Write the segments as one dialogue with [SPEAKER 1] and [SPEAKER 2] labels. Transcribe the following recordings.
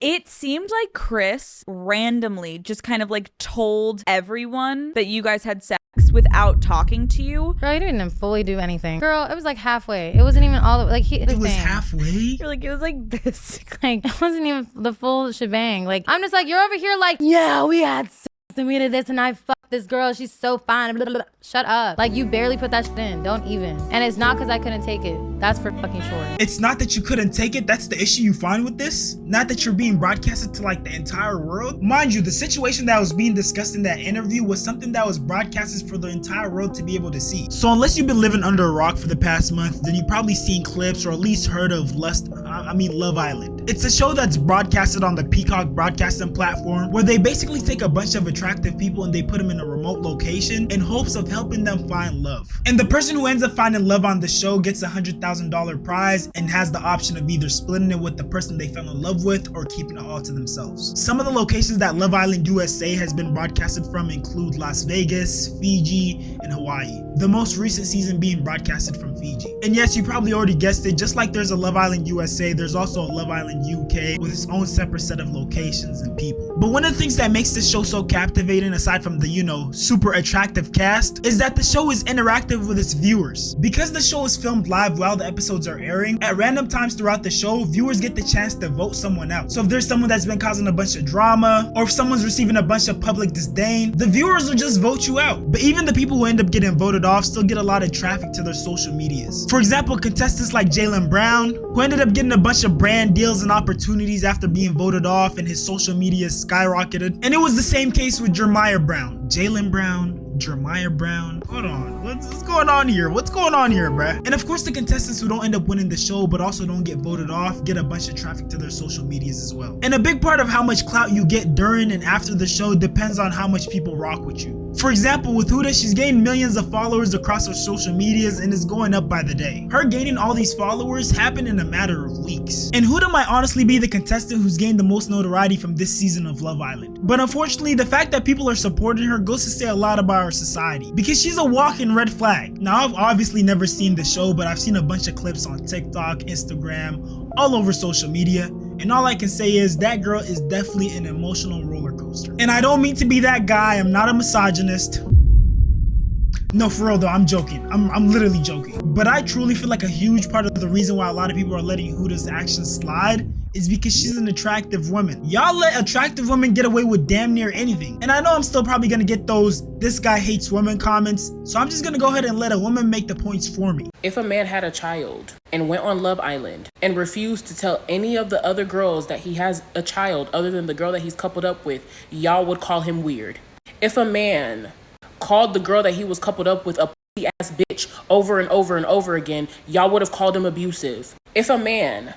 [SPEAKER 1] It seemed like Chris randomly just kind of like told everyone that you guys had sex without talking to you.
[SPEAKER 2] Girl, you didn't even fully do anything. Girl, it was like halfway. It wasn't even all the like
[SPEAKER 3] It was halfway?
[SPEAKER 1] You're like, it was like this.
[SPEAKER 2] Like, it wasn't even the full shebang. Like, I'm just like, you're over here like, yeah, we had sex and we did this and I fucked this girl. She's so fine. Blah, blah, blah. Shut up. Like, you barely put that shit in. Don't even. And it's not because I couldn't take it. That's for fucking sure.
[SPEAKER 3] It's not that you couldn't take it. That's the issue you find with this. Not that you're being broadcasted to like the entire world. Mind you, the situation that was being discussed in that interview was something that was broadcasted for the entire world to be able to see. So unless you've been living under a rock for the past month, then you've probably seen clips or at least heard of Love Island. It's a show that's broadcasted on the Peacock broadcasting platform where they basically take a bunch of attractive people and they put them in a remote location in hopes of helping them find love. And the person who ends up finding love on the show gets a $100,000 prize and has the option of either splitting it with the person they fell in love with or keeping it all to themselves. Some of the locations that Love Island USA has been broadcasted from include Las Vegas, Fiji, and Hawaii. The most recent season being broadcasted from Fiji. And yes, you probably already guessed it, just like there's a Love Island USA, there's also a Love Island UK with its own separate set of locations and people. But one of the things that makes this show so captivating, aside from the, super attractive cast, is that the show is interactive with its viewers. Because the show is filmed live while the episodes are airing, at random times throughout the show, viewers get the chance to vote someone out. So if there's someone that's been causing a bunch of drama, or if someone's receiving a bunch of public disdain, the viewers will just vote you out. But even the people who end up getting voted off still get a lot of traffic to their social medias. For example, contestants like Jaylen Brown, who ended up getting a bunch of brand deals and opportunities after being voted off, and his social media skyrocketed. And it was the same case with Jeremiah Brown. Jaylen Brown, Jeremiah Brown. Hold on, what's going on here? What's going on here, bruh? And of course, the contestants who don't end up winning the show but also don't get voted off get a bunch of traffic to their social medias as well. And a big part of how much clout you get during and after the show depends on how much people rock with you. For example, with Huda, she's gained millions of followers across her social medias and is going up by the day. Her gaining all these followers happened in a matter of weeks. And Huda might honestly be the contestant who's gained the most notoriety from this season of Love Island. But unfortunately, the fact that people are supporting her goes to say a lot about our society, because she's a walking red flag. Now, I've obviously never seen the show, but I've seen a bunch of clips on TikTok, Instagram, all over social media. And all I can say is that girl is definitely an emotional roller coaster. And I don't mean to be that guy. I'm not a misogynist. No, for real though, I'm joking. I'm literally joking. But I truly feel like a huge part of the reason why a lot of people are letting Huda's actions slide is because she's an attractive woman. Y'all let attractive women get away with damn near anything. And I know I'm still probably gonna get those "this guy hates women" comments, so I'm just gonna go ahead and let a woman make the points for me.
[SPEAKER 4] If a man had a child and went on Love Island and refused to tell any of the other girls that he has a child other than the girl that he's coupled up with, y'all would call him weird. If a man called the girl that he was coupled up with a pussy ass bitch over and over and over again, y'all would have called him abusive. If a man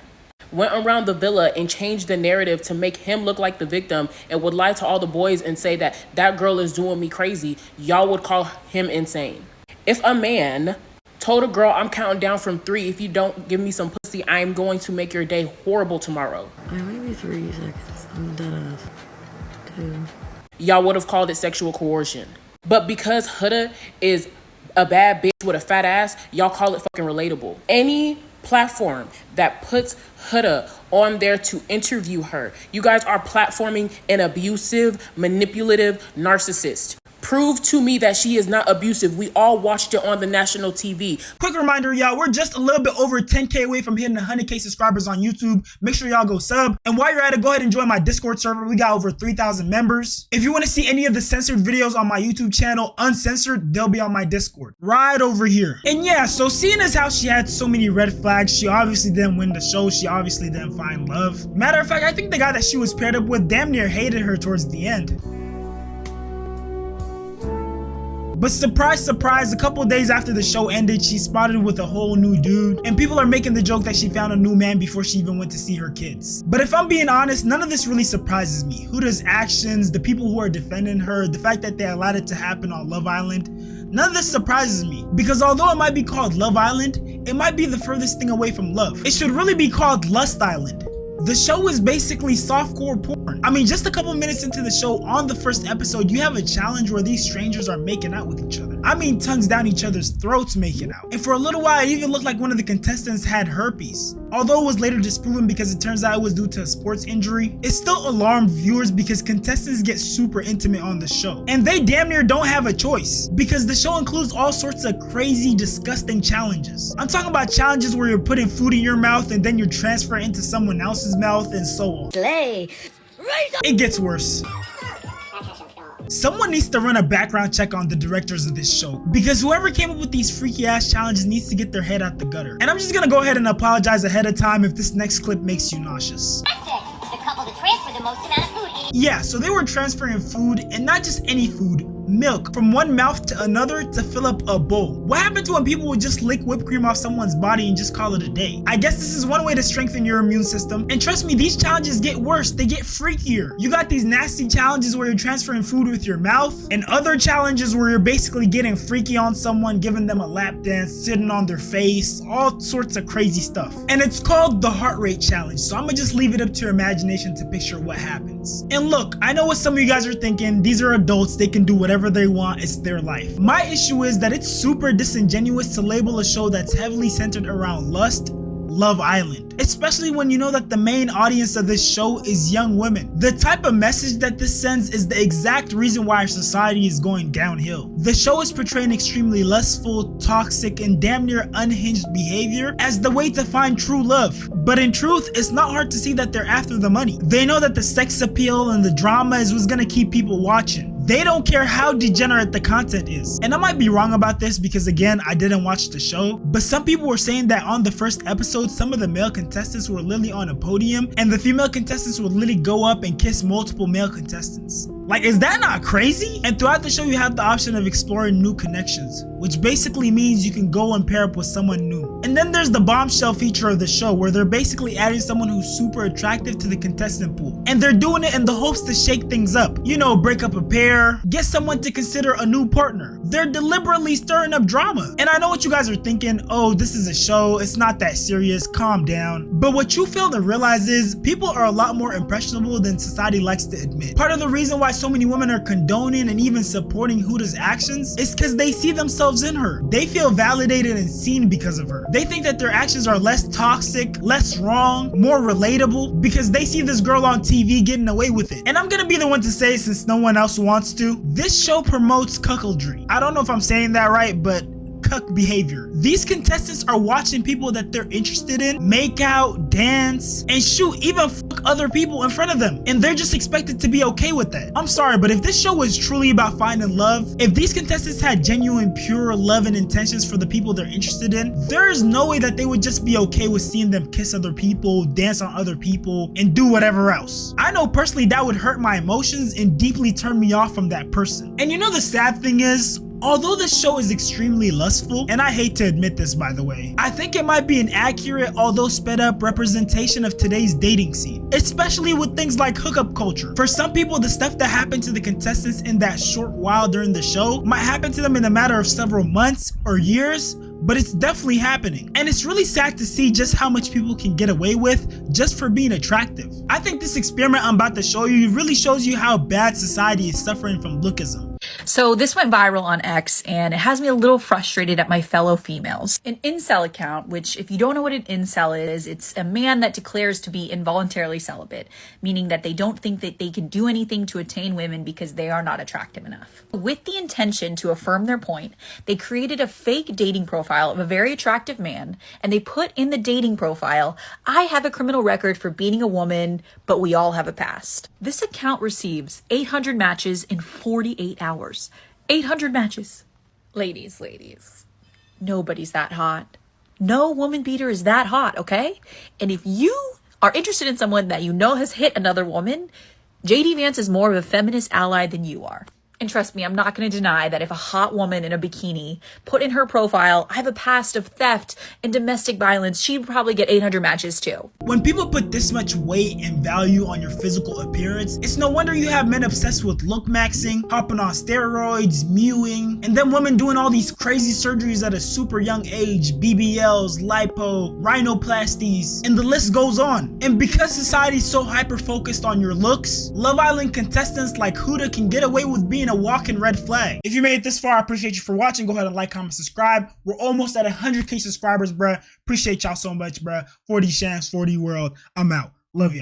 [SPEAKER 4] went around the villa and changed the narrative to make him look like the victim and would lie to all the boys and say that that girl is doing me crazy, y'all would call him insane. If a man told a girl, I'm counting down from 3, if you don't give me some pussy, I'm going to make your day horrible tomorrow,
[SPEAKER 5] Yeah, maybe 3 seconds. I'm dead ass. 2.
[SPEAKER 4] y'all would have called it sexual coercion. But because Huda is a bad bitch with a fat ass, y'all call it fucking relatable. Any platform that puts Huda on there to interview her, you guys are platforming an abusive, manipulative narcissist. Prove to me that she is not abusive. We all watched it on the national TV.
[SPEAKER 3] Quick reminder, y'all, we're just a little bit over 10K away from hitting 100K subscribers on YouTube. Make sure y'all go sub. And while you're at it, go ahead and join my Discord server. We got over 3,000 members. If you want to see any of the censored videos on my YouTube channel, uncensored, they'll be on my Discord right over here. And yeah, so seeing as how she had so many red flags, she obviously didn't win the show. She obviously didn't find love. Matter of fact, I think the guy that she was paired up with damn near hated her towards the end. But surprise, surprise, a couple days after the show ended, she spotted with a whole new dude, and people are making the joke that she found a new man before she even went to see her kids. But if I'm being honest, none of this really surprises me. Huda's actions, the people who are defending her, the fact that they allowed it to happen on Love Island, none of this surprises me. Because although it might be called Love Island, it might be the furthest thing away from love. It should really be called Lust Island. The show is basically softcore porn. I mean, just a couple minutes into the show, on the first episode, you have a challenge where these strangers are making out with each other. I mean tongues down each other's throats making out. And for a little while, it even looked like one of the contestants had herpes. Although it was later disproven because it turns out it was due to a sports injury, it still alarmed viewers because contestants get super intimate on the show. And they damn near don't have a choice because the show includes all sorts of crazy, disgusting challenges. I'm talking about challenges where you're putting food in your mouth and then you transfer it into someone else's mouth and so on.
[SPEAKER 5] Slay.
[SPEAKER 3] It gets worse. Someone needs to run a background check on the directors of this show because whoever came up with these freaky ass challenges needs to get their head out the gutter. And I'm just gonna go ahead and apologize ahead of time if this next clip makes you nauseous.
[SPEAKER 6] The couple to transfer the most amount of food.
[SPEAKER 3] Yeah, so they were transferring food, and not just any food, milk, from one mouth to another to fill up a bowl. What happened to when people would just lick whipped cream off someone's body and just call it a day? I guess this is one way to strengthen your immune system. And trust me, these challenges get worse. They get freakier. You got these nasty challenges where you're transferring food with your mouth, and other challenges where you're basically getting freaky on someone, giving them a lap dance, sitting on their face, all sorts of crazy stuff. And it's called the heart rate challenge, so I'm gonna just leave it up to your imagination to picture what happens. And look, I know what some of you guys are thinking. These are adults, they can do whatever they want, it's their life. My issue is that it's super disingenuous to label a show that's heavily centered around lust Love Island, especially when you know that the main audience of this show is young women. The type of message that this sends is the exact reason why our society is going downhill. The show is portraying extremely lustful, toxic, and damn near unhinged behavior as the way to find true love. But in truth, it's not hard to see that they're after the money. They know that the sex appeal and the drama is what's gonna keep people watching. They don't care how degenerate the content is. And I might be wrong about this because again, I didn't watch the show, but some people were saying that on the first episode, some of the male contestants were literally on a podium and the female contestants would literally go up and kiss multiple male contestants. Like, is that not crazy? And throughout the show, you have the option of exploring new connections, which basically means you can go and pair up with someone new. And then there's the bombshell feature of the show where they're basically adding someone who's super attractive to the contestant pool. And they're doing it in the hopes to shake things up. You know, break up a pair, get someone to consider a new partner. They're deliberately stirring up drama. And I know what you guys are thinking, oh, this is a show, it's not that serious, calm down. But what you fail to realize is people are a lot more impressionable than society likes to admit. Part of the reason why so many women are condoning and even supporting Huda's actions is because they see themselves in her. They feel validated and seen because of her. They think that their actions are less toxic, less wrong, more relatable because they see this girl on TV getting away with it. And I'm gonna be the one to say, since no one else wants to, this show promotes cuckoldry. I don't know if I'm saying that right, but cuck behavior. These contestants are watching people that they're interested in make out, dance, and shoot, even fuck other people in front of them. And they're just expected to be okay with that. I'm sorry, but if this show was truly about finding love, if these contestants had genuine, pure love and intentions for the people they're interested in, there's no way that they would just be okay with seeing them kiss other people, dance on other people, and do whatever else. I know personally that would hurt my emotions and deeply turn me off from that person. And you know the sad thing is, although this show is extremely lustful, and I hate to admit this by the way, I think it might be an accurate, although sped up representation of today's dating scene, especially with things like hookup culture. For some people, the stuff that happened to the contestants in that short while during the show might happen to them in a matter of several months or years, but it's definitely happening. And it's really sad to see just how much people can get away with just for being attractive. I think this experiment I'm about to show you really shows you how bad society is suffering from lookism.
[SPEAKER 7] So this went viral on X and it has me a little frustrated at my fellow females. An incel account, which if you don't know what an incel is, it's a man that declares to be involuntarily celibate, meaning that they don't think that they can do anything to attain women because they are not attractive enough. With the intention to affirm their point, they created a fake dating profile of a very attractive man and they put in the dating profile, I have a criminal record for beating a woman, but we all have a past. This account receives 800 matches in 48 hours. 800 matches. Ladies, nobody's that hot. No woman beater is that hot, okay? And if you are interested in someone that you know has hit another woman, JD Vance is more of a feminist ally than you are. And trust me, I'm not going to deny that if a hot woman in a bikini put in her profile, I have a past of theft and domestic violence, she'd probably get 800 matches too.
[SPEAKER 3] When people put this much weight and value on your physical appearance, it's no wonder you have men obsessed with look maxing, hopping on steroids, mewing, and then women doing all these crazy surgeries at a super young age, BBLs, lipo, rhinoplasties, and the list goes on. And because society's so hyper focused on your looks, Love Island contestants like Huda can get away with being a a walking red flag. If you made it this far, I appreciate you for watching. Go ahead and like, comment, subscribe. We're almost at 100K subscribers, bruh. Appreciate y'all so much, bruh. 40 Shams, 40 World. I'm out. Love y'all.